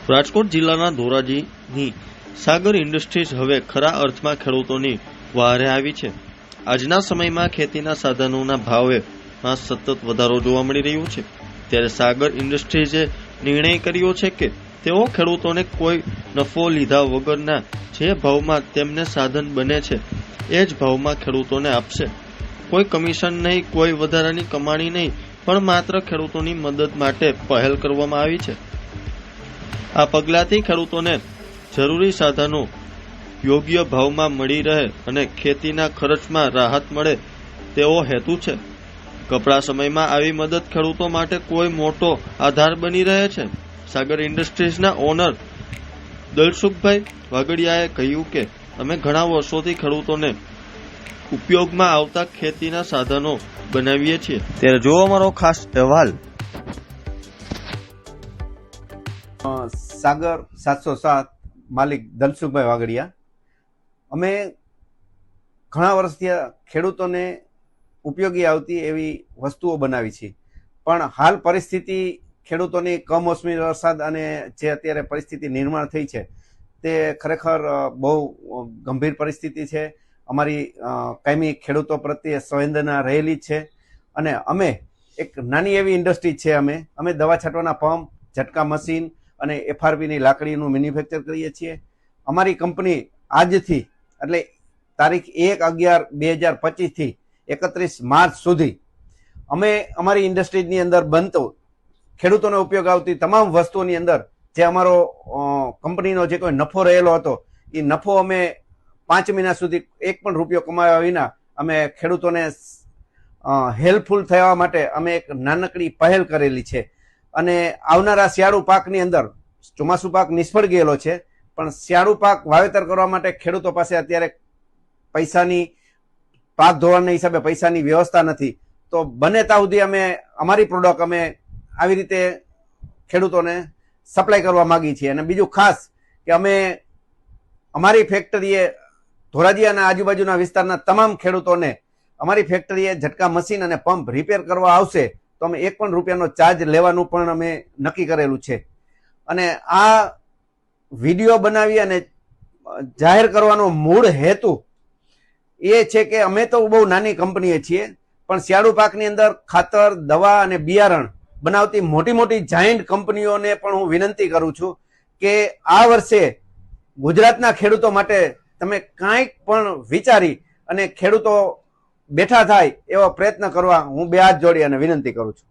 રાજકોટ જિલ્લાના ધોરાજીની સાગર ઇન્ડસ્ટ્રીઝ હવે ખરા અર્થમાં ખેડૂતોની વહારે આવી છે। આજના સમયમાં ખેતીના સાધનોના ભાવમાં સતત વધારો જોવા મળી રહ્યો છે, ત્યારે સાગર ઇન્ડસ્ટ્રીઝે નિર્ણય કર્યો છે કે તેઓ ખેડૂતોને કોઈ નફો લીધા વગરના જે ભાવમાં તેમને સાધન બને છે એ જ ભાવમાં ખેડૂતોને આપશે। કોઈ કમિશન નહીં, કોઈ વધારાની કમાણી નહીં, પણ માત્ર ખેડૂતોની મદદ માટે પહેલ કરવામાં આવી છે। આ પગલાંથી ખેડૂતોને જરૂરી સાધનો યોગ્ય ભાવમાં મળી રહે અને ખેતીના ખર્ચમાં રાહત મળે તેવો હેતુ છે। કપરા સમયમાં આવી મદદ ખેડૂતો માટે કોઈ મોટો આધાર બની રહે છે। સાગર ઇન્ડસ્ટ્રીઝના ઓનર દલસુખભાઈ વાગડિયાએ કહ્યું કે અમે ઘણા વર્ષોથી ખેડૂતોને ઉપયોગમાં આવતા ખેતીના સાધનો બનાવીએ છીએ, ત્યારે જોવો અમારો ખાસ અહેવાલ। સાગર 707 માલિક દલસુખભાઈ વાગડિયા। અમે ઘણા વર્ષથી ખેડૂતોને ઉપયોગી આવતી એવી વસ્તુઓ બનાવી છે, પણ હાલ પરિસ્થિતિ ખેડૂતોની કમોસમી વરસાદ અને જે અત્યારે પરિસ્થિતિ નિર્માણ થઈ છે તે ખરેખર બહુ ગંભીર પરિસ્થિતિ છે। અમારી કાયમી ખેડૂતો પ્રત્યે સંવેદના રહેલી છે અને અમે એક નાની એવી ઇન્ડસ્ટ્રી છે। અમે દવા છાંટવાના પંપ, ઝટકા મશીન અને FRPની લાકડીનું મેન્યુફેક્ચર કરીએ છીએ। અમારી કંપની આજથી એટલે તારીખ 1/11/2025 થી 31 માર્ચ સુધી અમે અમારી ઇન્ડસ્ટ્રીઝની અંદર બનતો ખેડૂતોને ઉપયોગ આવતી તમામ વસ્તુઓની અંદર જે અમારો કંપનીનો જે કોઈ નફો રહેલો હતો એ નફો અમે 5 મહિના સુધી એક પણ રૂપિયો કમાવ્યા વિના અમે ખેડૂતોને હેલ્પફુલ થવા માટે અમે એક નાનકડી પહેલ કરેલી છે। અને આવનારા શિયાળુ પાકની અંદર ચોમાસુ પાક નિષ્ફળ ગયેલો છે, પણ શિયાળુ પાક વાવેતર કરવા માટે ખેડૂતો પાસે અત્યારે પૈસાની પાક ધોવાણના હિસાબે પૈસાની વ્યવસ્થા નથી, તો બને ત્યાં સુધી અમે અમારી પ્રોડક્ટ અમે આવી રીતે ખેડૂતોને સપ્લાય કરવા માંગી છીએ। અને બીજું ખાસ કે અમે અમારી ફેક્ટરીએ ધોરાજી અને આજુબાજુના વિસ્તારના તમામ ખેડૂતોને અમારી ફેક્ટરીએ ઝટકા મશીન અને પંપ રિપેર કરવા આવશે તો અમે 1 પણ રૂપિયાનો ચાર્જ લેવાનું પણ અમે નક્કી કરેલું છે। અને આ વિડીયો બનાવી અને જાહેર કરવાનો મૂળ હેતુ એ છે કે અમે તો બહુ નાની કંપનીએ છીએ, પણ શિયાળુ પાકની અંદર ખાતર, દવા અને બિયારણ બનાવતી મોટી મોટી જાયન્ટ કંપનીઓને પણ હું વિનંતી કરું છું કે આ વર્ષે ગુજરાતના ખેડૂતો માટે તમે કાંઈક પણ વિચારી અને ખેડૂતો બેઠા થાય એવો પ્રયત્ન કરવા હું બે હાથ જોડી અને વિનંતી કરું છું।